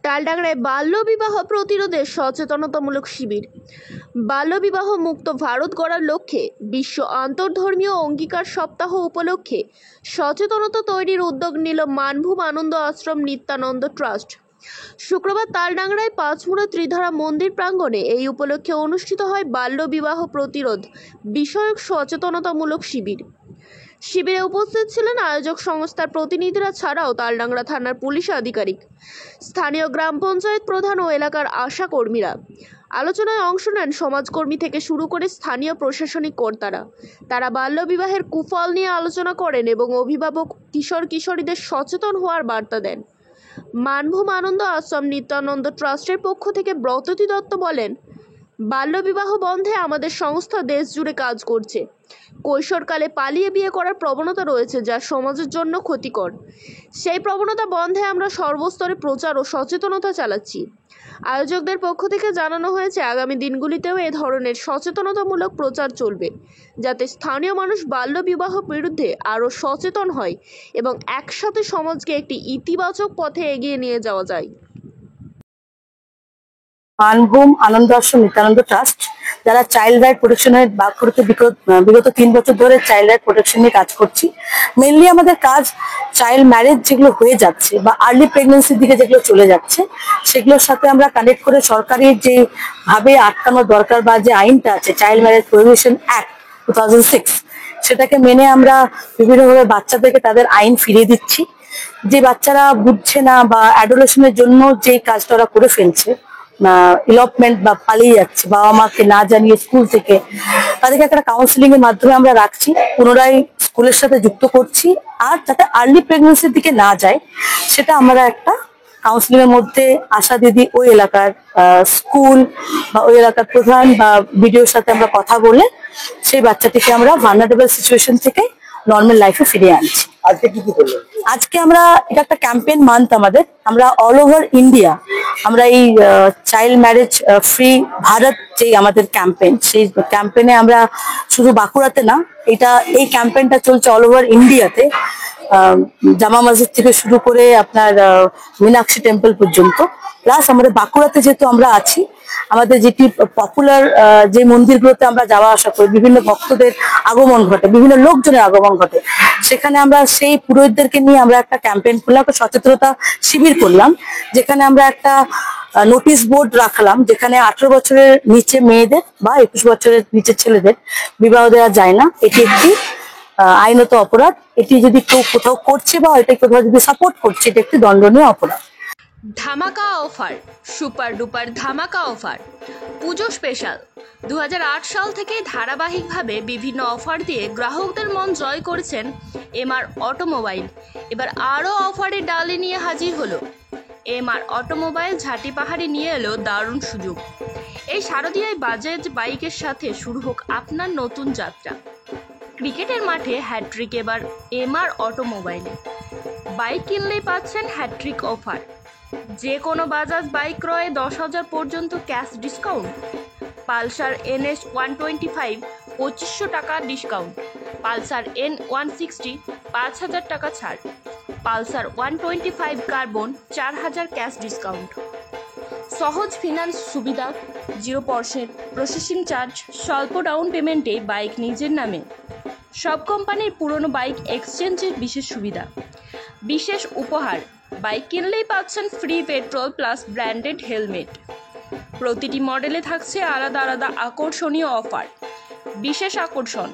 তালডাংরায় বাল্যবিবাহ প্রতিরোধে সচেতনতামূলক শিবির। বাল্যবিবাহ মুক্ত ভারত গড়ার লক্ষ্যে বিশ্ব আন্তর্ধর্মীয় অঙ্গীকার সপ্তাহ উপলক্ষে সচেতনতা তৈরির উদ্যোগ নিল মানভূম আনন্দ আশ্রম নিত্যানন্দ ট্রাস্ট। শুক্রবার তালডাংরায় পাঁচমুড়া ত্রিধারা মন্দির প্রাঙ্গণে এই উপলক্ষে অনুষ্ঠিত হয় বাল্যবিবাহ প্রতিরোধ বিষয়ক সচেতনতামূলক শিবির। শিবিরে উপস্থিত ছিলেন আয়োজক সংস্থার প্রতিনিধিরা ছাড়াও তালডাংরা থানার পুলিশ আধিকারিক, স্থানীয় গ্রাম পঞ্চায়েত প্রধান ও এলাকার আশা কর্মীরা। আলোচনায় অংশ নেন সমাজকর্মী থেকে শুরু করে স্থানীয় প্রশাসনিক কর্তারা। তারা বাল্যবিবাহের কুফল নিয়ে আলোচনা করেন এবং অভিভাবক কিশোর কিশোরীদের সচেতন হওয়ার বার্তা দেন। মানভূম আনন্দ আশ্রম নিত্যানন্দ ট্রাস্টের পক্ষ থেকে ব্রততী দত্ত বলেন, বাল্যবিবাহ বন্ধে আমাদের সংস্থা দেশ জুড়ে কাজ করছে। কৈশোরকালে পালিয়ে বিয়ে করার প্রবণতা রয়েছে, যা সমাজের জন্য ক্ষতিকর। সেই প্রবণতা বন্ধে আমরা সর্বস্তরে প্রচার ও সচেতনতা চালাচ্ছি। আয়োজকদের পক্ষ থেকে জানানো হয়েছে, আগামী দিনগুলিতেও এ ধরনের সচেতনতামূলক প্রচার চলবে, যাতে স্থানীয় মানুষ বাল্যবিবাহ বিরুদ্ধে আরও সচেতন হয় এবং একসাথে সমাজকে একটি ইতিবাচক পথে এগিয়ে নিয়ে যাওয়া যায়। মানভূম আনন্দ আশ্রম নিত্যানন্দ ট্রাস্ট, যারা চাইল্ড রাইট প্রোটেকশনের বাঁকুড়াতে বিগত 3 বছর ধরে চাইল্ড রাইট প্রোটেকশন নিয়ে কাজ করছি। মেনলি আমাদের কাজ চাইল্ড ম্যারেজ যেগুলো হয়ে যাচ্ছে বা আর্লি প্রেগনেন্সির দিকে যেগুলো চলে যাচ্ছে, সেগুলোর সাথে আমরা কানেক্ট করে সরকারের যে ভাবে আটকানোর দরকার বা যে আইনটা আছে, চাইল্ড ম্যারেজ প্রহিবিশন অ্যাক্ট 2006, সেটাকে মেনে আমরা বিভিন্নভাবে বাচ্চাদেরকে তাদের আইন ফিরিয়ে দিচ্ছি। যে বাচ্চারা বুঝছে না বা অ্যাডোলেশনের জন্য যে কাজটা ওরা করে ফেলছে, ইলপমেন্ট বা পালিয়ে যাচ্ছে বাবা মাকে না জানিয়ে স্কুল থেকে, তাদেরকে একটা কাউন্সিলিং এর মাধ্যমে আমরা রাখছি, পুনরায় স্কুলের সাথে যুক্ত করছি। আর যাতে আর্লি প্রেগনেন্সির দিকে না যায়, সেটা আমরা একটা কাউন্সিলিং এর মধ্যে আশা দিদি, ওই এলাকার স্কুল বা ওই এলাকার প্রধান বা বিডিওর সাথে আমরা কথা বলে সেই বাচ্চাটিকে আমরা ভালনারেবল সিচুয়েশন থেকে নর্মাল লাইফে ফিরিয়ে আনছি। আজকে কি করলেন? আজকে আমরা এটা একটা ক্যাম্পেইন মান্থ আমাদের, আমরা অল ওভার ইন্ডিয়া আমরা এই চাইল্ড ম্যারেজ ফ্রি ভারত যে আমাদের ক্যাম্পেইন, সেই ক্যাম্পেইনে আমরা শুধু বাঁকুড়াতে না, এই ক্যাম্পেইনটা চলছে অল ওভার ইন্ডিয়াতে। জামা মসজিদ থেকে শুরু করে আপনার মীনাক্ষী টেম্পল পর্যন্ত, প্লাস আমাদের বাঁকুড়াতে যেহেতু আমরা আছি, আমাদের যেটি পপুলার যে মন্দিরগুলোতে আমরা যাওয়া আসা করি, বিভিন্ন ভক্তদের আগমন ঘটে, বিভিন্ন লোকজনের আগমন ঘটে, সেখানে আমরা সেই পুরোহিতদেরকে নিয়ে আমরা একটা ক্যাম্পেইন করলাম, একটা সচেতনতা শিবির করলাম, যেখানে আমরা একটা নোটিশ বোর্ড রাখলাম, যেখানে 18 বছরের নিচে মেয়েদের বা 21 বছরের নিচে ছেলেদের বিবাহ দেওয়া যায় না। এটি একটি আইনত অপরাধ। এটি যদি কেউ কোথাও করছে বা এটা কোথাও যদি সাপোর্ট করছে, এটা একটি দণ্ডনীয় অপরাধ। ধামাকা অফার, সুপার ডুপার ধামাকা অফার, পুজো স্পেশাল। 2008 সাল থেকে ধারাবাহিকভাবে বিভিন্ন অফার দিয়ে গ্রাহকদের মন জয় করেছেন এমআর অটোমোবাইল। এবার আরও অফারের ডালি নিয়ে হাজির হলো এমআর অটোমোবাইল। ঝাঁটি পাহাড়ি নিয়ে এলো দারুণ সুযোগ। এই শারদীয়ায় বাজাজ বাইকের সাথে শুরু হোক আপনার নতুন যাত্রা। ক্রিকেটের মাঠে হ্যাট্রিক এবার এমআর অটোমোবাইলে। বাইক কিনলেই পাচ্ছেন হ্যাট্রিক অফার। যে কোনো বাজাজ বাইক ক্রয়ে 10,000 পর্যন্ত ক্যাশ ডিসকাউন্ট। পালসার NS 125 2500 টাকা ডিসকাউন্ট। পালসার N160 5,000 টাকা ছাড়। Pulsar 125 carbon 4,000 cash discount. সহজ ফিনান্স সুবিধা, 0% প্রসেসিং চার্জ, স্বল্প ডাউন পেমেন্টে বাইক নিজের নামে। সব কোম্পানির পুরনো বাইক এক্সচেঞ্জের বিশেষ সুবিধা। বিশেষ উপহার, বাইক কিনলেই পাচ্ছেন free petrol plus branded helmet. প্রতিটি মডেলে থাকছে আলাদা আলাদা আকর্ষণীয় অফার। বিশেষ আকর্ষণ,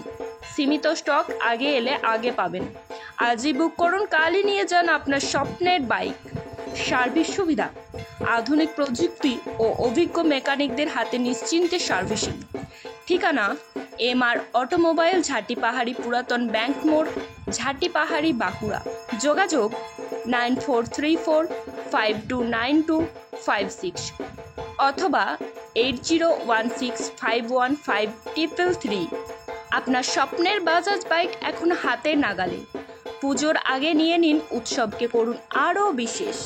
সীমিত স্টক, আগে এলে আগে পাবেন। আজই বুক করুন, কালই নিয়ে যান আপনার স্বপ্নের বাইক। সার্ভিস সুবিধা, আধুনিক প্রযুক্তি ও অভিজ্ঞ মেকানিকদের হাতে নিশ্চিন্তে সার্ভিসিং। ঠিকানা এমআর অটোমোবাইল, ঝাঁটি পাহাড়ি পুরাতন ব্যাংক মোড়, ঝাঁটি পাহাড়ি, বাঁকুড়া। যোগাযোগ 9434529256 অথবা 8016515333। আপনার স্বপ্নের বাজাজ বাইক এখন হাতের নাগালে। পুজোর আগে নিয়ে নিন, উৎসবকে করুন আরও বিশেষ।